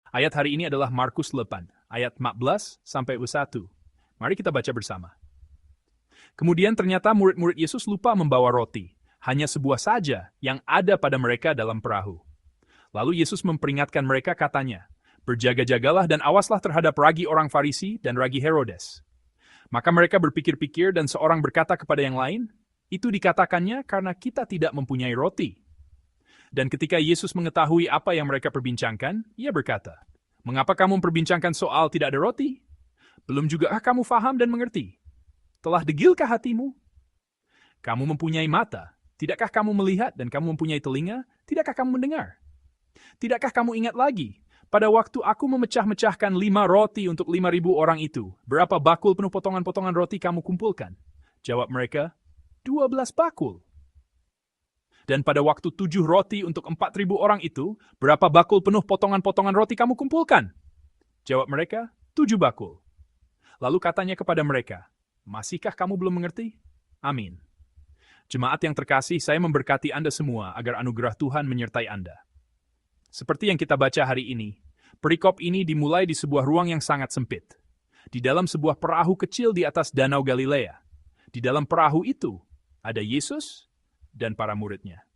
Ayat hari ini adalah Markus 8, ayat 14 sampai 21. Mari kita baca bersama. Kemudian ternyata murid-murid Yesus lupa membawa roti, hanya sebuah saja yang ada pada mereka dalam perahu. Lalu Yesus memperingatkan mereka katanya, "Berjaga-jagalah dan awaslah terhadap ragi orang Farisi dan ragi Herodes." Maka mereka berpikir-pikir dan seorang berkata kepada yang lain, "Itu dikatakannya karena kita tidak mempunyai roti." Dan ketika Yesus mengetahui apa yang mereka perbincangkan, ia berkata, "Mengapa kamu memperbincangkan soal tidak ada roti? Belum juga kamu faham dan mengerti? Telah degilkah hatimu? Kamu mempunyai mata, tidakkah kamu melihat, dan kamu mempunyai telinga, tidakkah kamu mendengar? Tidakkah kamu ingat lagi, pada waktu aku memecah-mecahkan 5 roti untuk 5.000 orang itu, berapa bakul penuh potongan-potongan roti kamu kumpulkan?" Jawab mereka, 12 bakul. "Dan pada waktu 7 roti untuk 4.000 orang itu, berapa bakul penuh potongan-potongan roti kamu kumpulkan?" Jawab mereka, 7 bakul. Lalu katanya kepada mereka, "Masihkah kamu belum mengerti? Amin." Jemaat yang terkasih, saya memberkati Anda semua agar anugerah Tuhan menyertai Anda. Seperti yang kita baca hari ini, perikop ini dimulai di sebuah ruang yang sangat sempit. Di dalam sebuah perahu kecil di atas Danau Galilea. Di dalam perahu itu, ada Yesus dan para muridnya.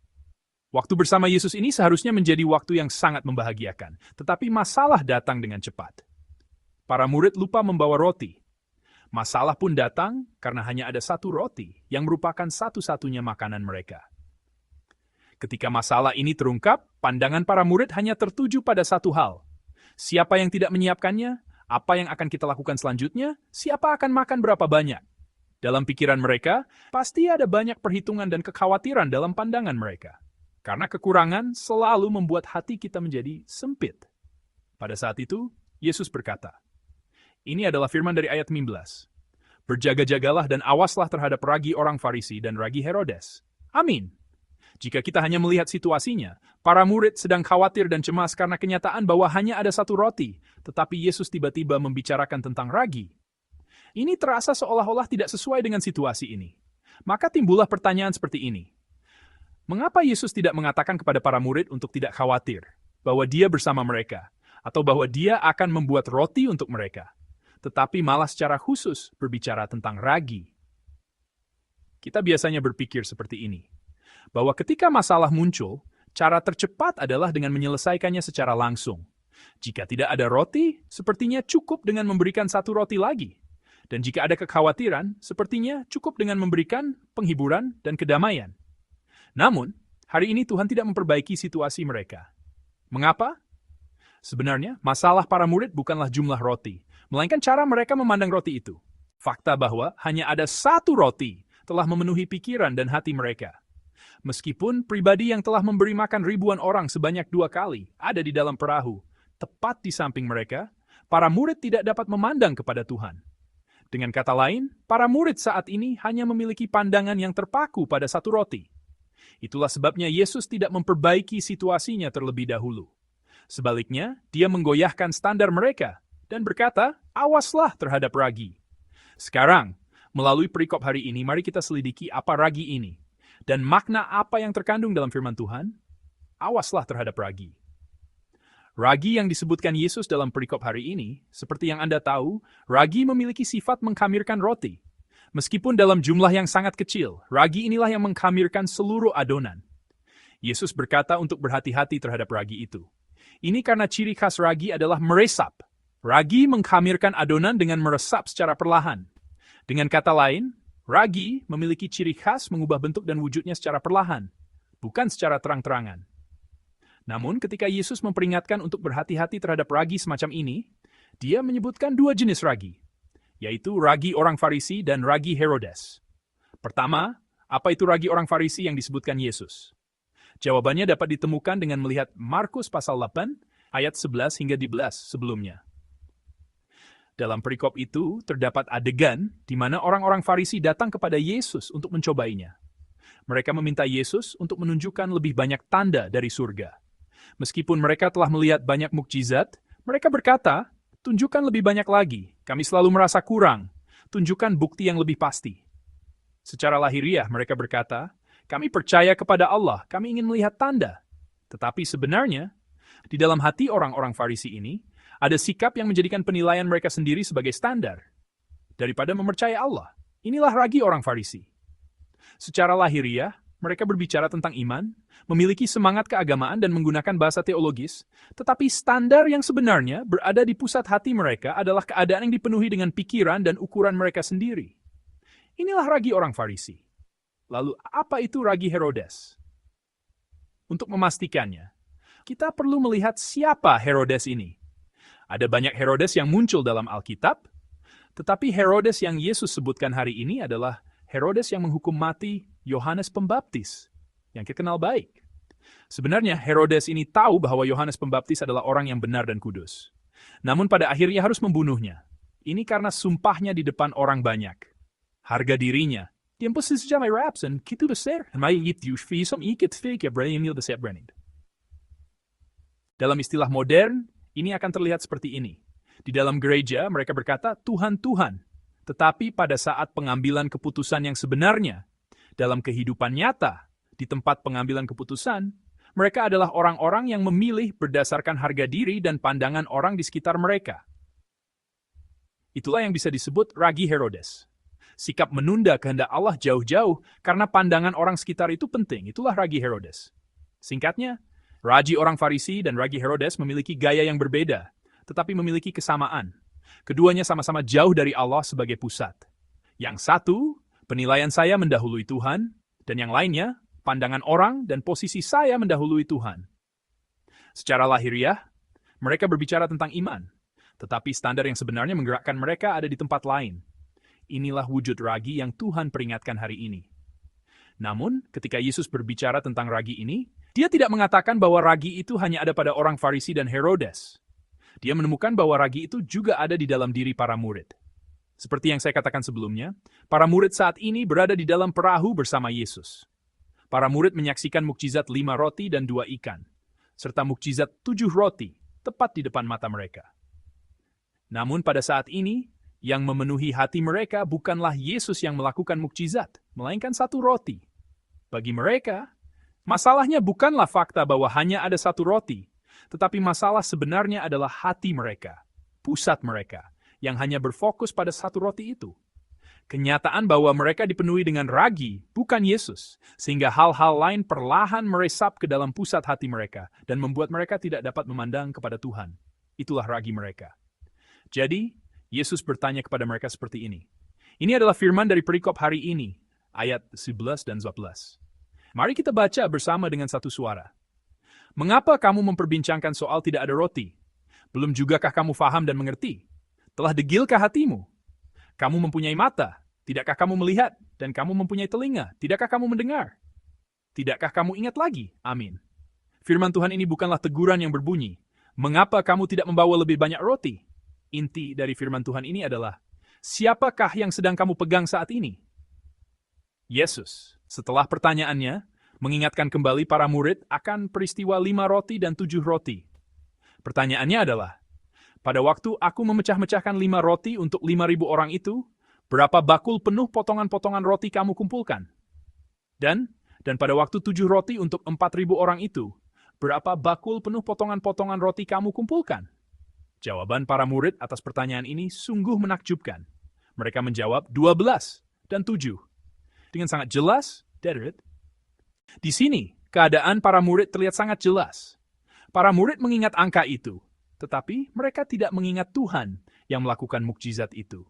Waktu bersama Yesus ini seharusnya menjadi waktu yang sangat membahagiakan, tetapi masalah datang dengan cepat. Para murid lupa membawa roti. Masalah pun datang karena hanya ada satu roti yang merupakan satu-satunya makanan mereka. Ketika masalah ini terungkap, pandangan para murid hanya tertuju pada satu hal. Siapa yang tidak menyiapkannya? Apa yang akan kita lakukan selanjutnya? Siapa akan makan berapa banyak? Dalam pikiran mereka, pasti ada banyak perhitungan dan kekhawatiran dalam pandangan mereka. Karena kekurangan selalu membuat hati kita menjadi sempit. Pada saat itu, Yesus berkata, ini adalah firman dari ayat 15. "Berjaga-jagalah dan awaslah terhadap ragi orang Farisi dan ragi Herodes." Amin. Jika kita hanya melihat situasinya, para murid sedang khawatir dan cemas karena kenyataan bahwa hanya ada satu roti, tetapi Yesus tiba-tiba membicarakan tentang ragi. Ini terasa seolah-olah tidak sesuai dengan situasi ini. Maka timbullah pertanyaan seperti ini. Mengapa Yesus tidak mengatakan kepada para murid untuk tidak khawatir, bahwa dia bersama mereka, atau bahwa dia akan membuat roti untuk mereka, tetapi malah secara khusus berbicara tentang ragi? Kita biasanya berpikir seperti ini, bahwa ketika masalah muncul, cara tercepat adalah dengan menyelesaikannya secara langsung. Jika tidak ada roti, sepertinya cukup dengan memberikan satu roti lagi. Dan jika ada kekhawatiran, sepertinya cukup dengan memberikan penghiburan dan kedamaian. Namun, hari ini Tuhan tidak memperbaiki situasi mereka. Mengapa? Sebenarnya, masalah para murid bukanlah jumlah roti, melainkan cara mereka memandang roti itu. Fakta bahwa hanya ada satu roti telah memenuhi pikiran dan hati mereka. Meskipun pribadi yang telah memberi makan ribuan orang sebanyak 2 kali ada di dalam perahu, tepat di samping mereka, para murid tidak dapat memandang kepada Tuhan. Dengan kata lain, para murid saat ini hanya memiliki pandangan yang terpaku pada satu roti. Itulah sebabnya Yesus tidak memperbaiki situasinya terlebih dahulu. Sebaliknya, dia menggoyahkan standar mereka dan berkata, awaslah terhadap ragi. Sekarang, melalui perikop hari ini, mari kita selidiki apa ragi ini. Dan makna apa yang terkandung dalam firman Tuhan? Awaslah terhadap ragi. Ragi yang disebutkan Yesus dalam perikop hari ini, seperti yang Anda tahu, ragi memiliki sifat mengkhamirkan roti. Meskipun dalam jumlah yang sangat kecil, ragi inilah yang mengkhamirkan seluruh adonan. Yesus berkata untuk berhati-hati terhadap ragi itu. Ini karena ciri khas ragi adalah meresap. Ragi mengkhamirkan adonan dengan meresap secara perlahan. Dengan kata lain, ragi memiliki ciri khas mengubah bentuk dan wujudnya secara perlahan, bukan secara terang-terangan. Namun ketika Yesus memperingatkan untuk berhati-hati terhadap ragi semacam ini, dia menyebutkan 2 jenis ragi, yaitu ragi orang Farisi dan ragi Herodes. Pertama, apa itu ragi orang Farisi yang disebutkan Yesus? Jawabannya dapat ditemukan dengan melihat Markus pasal 8, ayat 11 hingga 12 sebelumnya. Dalam perikop itu, terdapat adegan di mana orang-orang Farisi datang kepada Yesus untuk mencobainya. Mereka meminta Yesus untuk menunjukkan lebih banyak tanda dari surga. Meskipun mereka telah melihat banyak mukjizat, mereka berkata, tunjukkan lebih banyak lagi, kami selalu merasa kurang, tunjukkan bukti yang lebih pasti. Secara lahiriah mereka berkata, kami percaya kepada Allah, kami ingin melihat tanda. Tetapi sebenarnya, Di dalam hati orang-orang Farisi ini, ada sikap yang menjadikan penilaian mereka sendiri sebagai standar. Daripada mempercayai Allah, inilah ragi orang Farisi. Secara lahiriah, mereka berbicara tentang iman, memiliki semangat keagamaan dan menggunakan bahasa teologis, tetapi standar yang sebenarnya berada di pusat hati mereka adalah keadaan yang dipenuhi dengan pikiran dan ukuran mereka sendiri. Inilah ragi orang Farisi. Lalu apa itu ragi Herodes? Untuk memastikannya, kita perlu melihat siapa Herodes ini. Ada banyak Herodes yang muncul dalam Alkitab, tetapi Herodes yang Yesus sebutkan hari ini adalah Herodes yang menghukum mati Yohanes Pembaptis, yang kita kenal baik. Sebenarnya Herodes ini tahu bahwa Yohanes Pembaptis adalah orang yang benar dan kudus. Namun pada akhirnya harus membunuhnya. Ini karena sumpahnya di depan orang banyak. Harga dirinya. Dalam istilah modern, ini akan terlihat seperti ini. Di dalam gereja, mereka berkata, Tuhan, Tuhan. Tetapi pada saat pengambilan keputusan yang sebenarnya, dalam kehidupan nyata, di tempat pengambilan keputusan, mereka adalah orang-orang yang memilih berdasarkan harga diri dan pandangan orang di sekitar mereka. Itulah yang bisa disebut ragi Herodes. Sikap menunda kehendak Allah jauh-jauh karena pandangan orang sekitar itu penting. Itulah ragi Herodes. Singkatnya, ragi orang Farisi dan ragi Herodes memiliki gaya yang berbeda, tetapi memiliki kesamaan. Keduanya sama-sama jauh dari Allah sebagai pusat. Yang satu, penilaian saya mendahului Tuhan, dan yang lainnya, pandangan orang dan posisi saya mendahului Tuhan. Secara lahiriah, mereka berbicara tentang iman, tetapi standar yang sebenarnya menggerakkan mereka ada di tempat lain. Inilah wujud ragi yang Tuhan peringatkan hari ini. Namun, ketika Yesus berbicara tentang ragi ini, dia tidak mengatakan bahwa ragi itu hanya ada pada orang Farisi dan Herodes. Dia menemukan bahwa ragi itu juga ada di dalam diri para murid. Seperti yang saya katakan sebelumnya, para murid saat ini berada di dalam perahu bersama Yesus. Para murid menyaksikan mukjizat 5 roti dan 2 ikan, serta mukjizat 7 roti tepat di depan mata mereka. Namun pada saat ini, yang memenuhi hati mereka bukanlah Yesus yang melakukan mukjizat, melainkan 1 roti. Bagi mereka, masalahnya bukanlah fakta bahwa hanya ada 1 roti, tetapi masalah sebenarnya adalah hati mereka, pusat mereka, yang hanya berfokus pada 1 roti itu. Kenyataan bahwa mereka dipenuhi dengan ragi, bukan Yesus, sehingga hal-hal lain perlahan meresap ke dalam pusat hati mereka dan membuat mereka tidak dapat memandang kepada Tuhan. Itulah ragi mereka. Jadi, Yesus bertanya kepada mereka seperti ini. Ini adalah firman dari perikop hari ini, ayat 11 dan 12. Mari kita baca bersama dengan satu suara. Mengapa kamu memperbincangkan soal tidak ada roti? Belum jugakah kamu faham dan mengerti? Telah degilkah hatimu? Kamu mempunyai mata, tidakkah kamu melihat? Dan kamu mempunyai telinga, tidakkah kamu mendengar? Tidakkah kamu ingat lagi? Amin. Firman Tuhan ini bukanlah teguran yang berbunyi, mengapa kamu tidak membawa lebih banyak roti? Inti dari firman Tuhan ini adalah, siapakah yang sedang kamu pegang saat ini? Yesus, setelah pertanyaannya, mengingatkan kembali para murid akan peristiwa 5 roti dan 7 roti. Pertanyaannya adalah, pada waktu aku memecah-mecahkan 5 roti untuk 5.000 orang itu, berapa bakul penuh potongan-potongan roti kamu kumpulkan? Dan pada waktu 7 roti untuk 4.000 orang itu, berapa bakul penuh potongan-potongan roti kamu kumpulkan? Jawaban para murid atas pertanyaan ini sungguh menakjubkan. Mereka menjawab 12 dan 7. Dengan sangat jelas, di sini, keadaan para murid terlihat sangat jelas. Para murid mengingat angka itu, tetapi mereka tidak mengingat Tuhan yang melakukan mukjizat itu.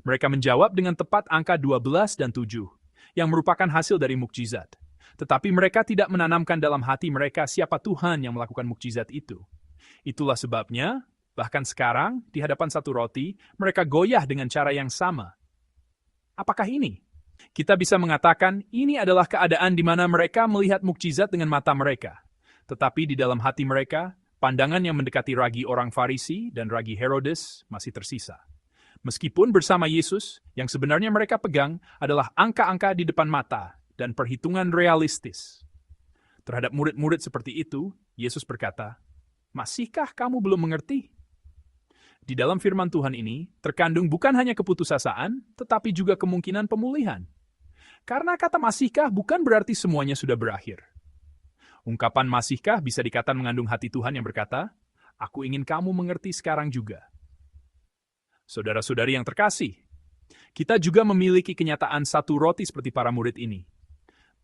Mereka menjawab dengan tepat angka 12 dan 7, yang merupakan hasil dari mukjizat. Tetapi mereka tidak menanamkan dalam hati mereka siapa Tuhan yang melakukan mukjizat itu. Itulah sebabnya, bahkan sekarang, di hadapan 1 roti, mereka goyah dengan cara yang sama. Apakah ini? Kita bisa mengatakan ini adalah keadaan di mana mereka melihat mukjizat dengan mata mereka. Tetapi di dalam hati mereka, pandangan yang mendekati ragi orang Farisi dan ragi Herodes masih tersisa. Meskipun bersama Yesus, yang sebenarnya mereka pegang adalah angka-angka di depan mata dan perhitungan realistis. Terhadap murid-murid seperti itu, Yesus berkata, masihkah kamu belum mengerti? Di dalam firman Tuhan ini, terkandung bukan hanya keputusasaan, tetapi juga kemungkinan pemulihan. Karena kata masihkah bukan berarti semuanya sudah berakhir. Ungkapan masihkah bisa dikatakan mengandung hati Tuhan yang berkata, "Aku ingin kamu mengerti sekarang juga." Saudara-saudari yang terkasih, kita juga memiliki kenyataan satu roti seperti para murid ini.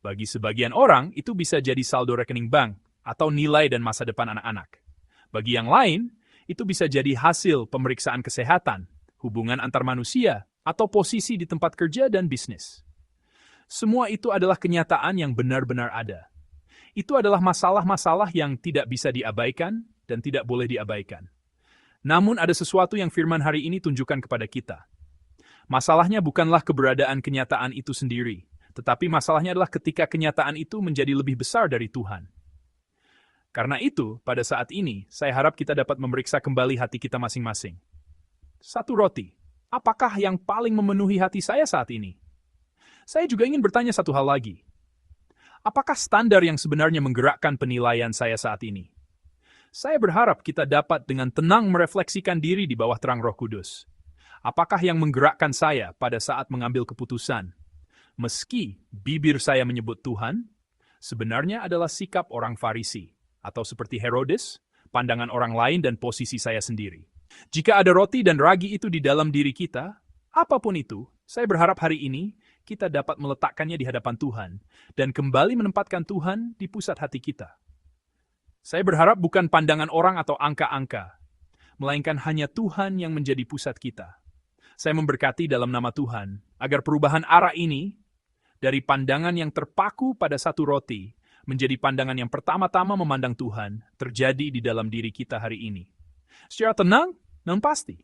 Bagi sebagian orang, itu bisa jadi saldo rekening bank atau nilai dan masa depan anak-anak. Bagi yang lain, itu bisa jadi hasil pemeriksaan kesehatan, hubungan antar manusia, atau posisi di tempat kerja dan bisnis. Semua itu adalah kenyataan yang benar-benar ada. Itu adalah masalah-masalah yang tidak bisa diabaikan dan tidak boleh diabaikan. Namun ada sesuatu yang firman hari ini tunjukkan kepada kita. Masalahnya bukanlah keberadaan kenyataan itu sendiri, tetapi masalahnya adalah ketika kenyataan itu menjadi lebih besar dari Tuhan. Karena itu, pada saat ini, saya harap kita dapat memeriksa kembali hati kita masing-masing. Satu roti, apakah yang paling memenuhi hati saya saat ini? Saya juga ingin bertanya satu hal lagi. Apakah standar yang sebenarnya menggerakkan penilaian saya saat ini? Saya berharap kita dapat dengan tenang merefleksikan diri di bawah terang Roh Kudus. Apakah yang menggerakkan saya pada saat mengambil keputusan? Meski bibir saya menyebut Tuhan, sebenarnya adalah sikap orang Farisi, atau seperti Herodes, pandangan orang lain dan posisi saya sendiri. Jika ada roti dan ragi itu di dalam diri kita, apapun itu, saya berharap hari ini kita dapat meletakkannya di hadapan Tuhan dan kembali menempatkan Tuhan di pusat hati kita. Saya berharap bukan pandangan orang atau angka-angka, melainkan hanya Tuhan yang menjadi pusat kita. Saya memberkati dalam nama Tuhan, agar perubahan arah ini, dari pandangan yang terpaku pada satu roti, menjadi pandangan yang pertama-tama memandang Tuhan, terjadi di dalam diri kita hari ini. Secara tenang dan pasti.